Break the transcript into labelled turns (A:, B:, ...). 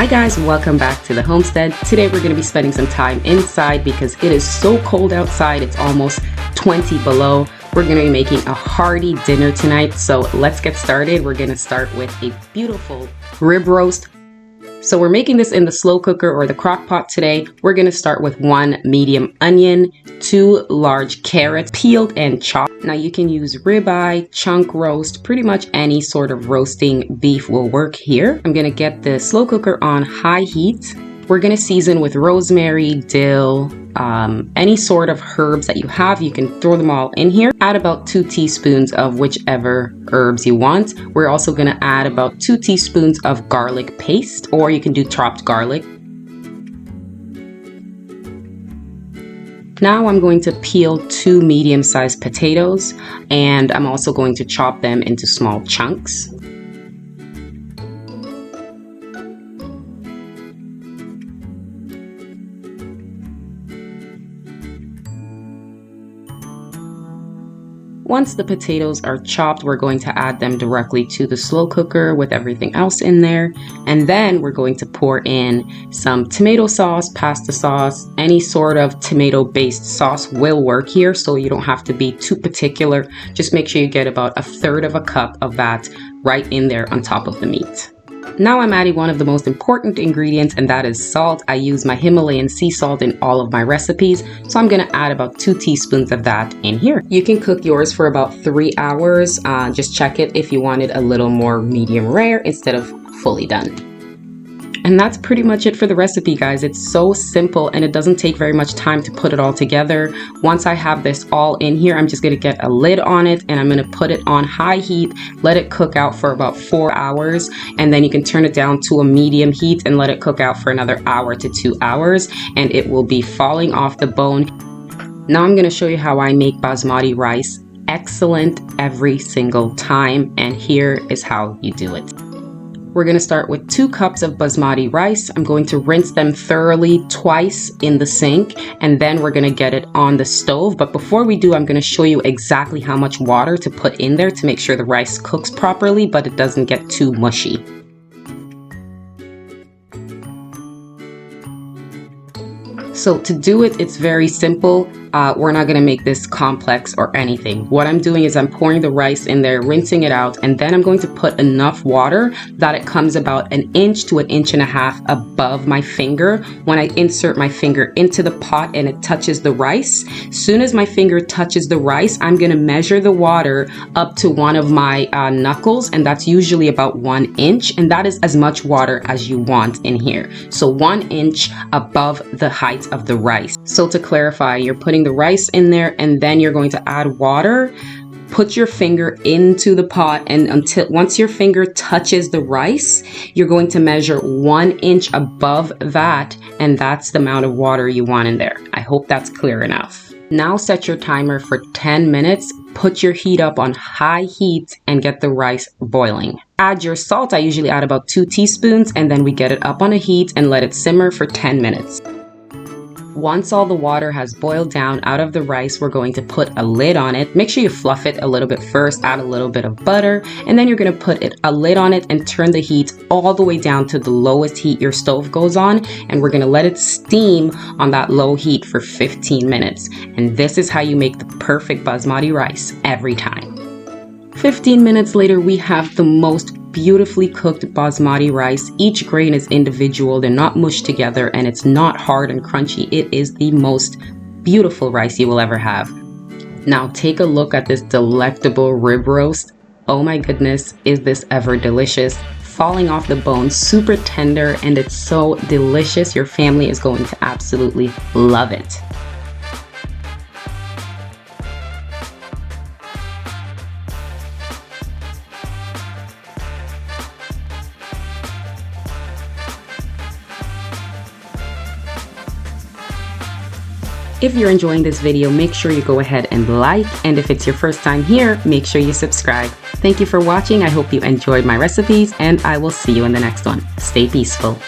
A: Hi guys, welcome back to the homestead. Today we're going to be spending some time inside because it is so cold outside. It's almost 20 below. We're going to be making a hearty dinner tonight. So let's get started. We're going to start with a beautiful rib roast. So we're making this in the slow cooker or the crock pot today. We're going to start with 1 medium onion, 2 large carrots, peeled and chopped. Now you can use ribeye, chunk roast, pretty much any sort of roasting beef will work here. I'm going to get the slow cooker on high heat. We're going to season with rosemary, dill, any sort of herbs that you have. You can throw them all in here. Add about 2 teaspoons of whichever herbs you want. We're also going to add about 2 teaspoons of garlic paste, or you can do chopped garlic. Now I'm going to peel 2 medium-sized potatoes, and I'm also going to chop them into small chunks. Once the potatoes are chopped, we're going to add them directly to the slow cooker with everything else in there. And then we're going to pour in some tomato sauce, pasta sauce, any sort of tomato-based sauce will work here, so you don't have to be too particular. Just make sure you get about 1/3 cup of that right in there on top of the meat. Now I'm adding one of the most important ingredients, and that is salt. I use my Himalayan sea salt in all of my recipes, so I'm going to add about 2 teaspoons of that in here. You can cook yours for about 3 hours. Just check it if you want it a little more medium rare instead of fully done. And that's pretty much it for the recipe, guys. It's so simple and it doesn't take very much time to put it all together. Once I have this all in here, I'm just going to get a lid on it and I'm going to put it on high heat, let it cook out for about 4 hours, and then you can turn it down to a medium heat and let it cook out for another hour to 2 hours, and it will be falling off the bone. Now I'm going to show you how I make basmati rice. Excellent every single time, and here is how you do it. We're going to start with 2 cups of basmati rice. I'm going to rinse them thoroughly twice in the sink, and then we're going to get it on the stove. But before we do, I'm going to show you exactly how much water to put in there to make sure the rice cooks properly, but it doesn't get too mushy. So to do it, it's very simple. We're not going to make this complex or anything. What I'm doing is I'm pouring the rice in there, rinsing it out, and then I'm going to put enough water that it comes about 1 inch to 1.5 inches above my finger. When I insert my finger into the pot and it touches the rice, soon as my finger touches the rice, I'm going to measure the water up to one of my knuckles, and that's usually about 1 inch, and that is as much water as you want in here. So 1 inch above the height of the rice. So to clarify, you're putting the rice in there and then you're going to add water. Put your finger into the pot, and once your finger touches the rice, you're going to measure 1 inch above that, and that's the amount of water you want in there. I hope that's clear enough. Now set your timer for 10 minutes. Put your heat up on high heat and get the rice boiling. Add your salt. I usually add about 2 teaspoons, and then we get it up on a heat and let it simmer for 10 minutes. Once all the water has boiled down out of the rice, we're going to put a lid on it. Make sure you fluff it a little bit first, add a little bit of butter, and then you're going to put a lid on it and turn the heat all the way down to the lowest heat your stove goes on, and we're going to let it steam on that low heat for 15 minutes. And this is how you make the perfect basmati rice every time. 15 minutes later, we have the most beautifully cooked basmati rice. Each grain is individual, they're not mushed together, and it's not hard and crunchy. It is the most beautiful rice you will ever have. Now take a look at this delectable rib roast. Oh my goodness, is this ever delicious? Falling off the bone, super tender, and it's so delicious. Your family is going to absolutely love it. If you're enjoying this video, make sure you go ahead and like, and if it's your first time here, make sure you subscribe. Thank you for watching. I hope you enjoyed my recipes, and I will see you in the next one. Stay peaceful.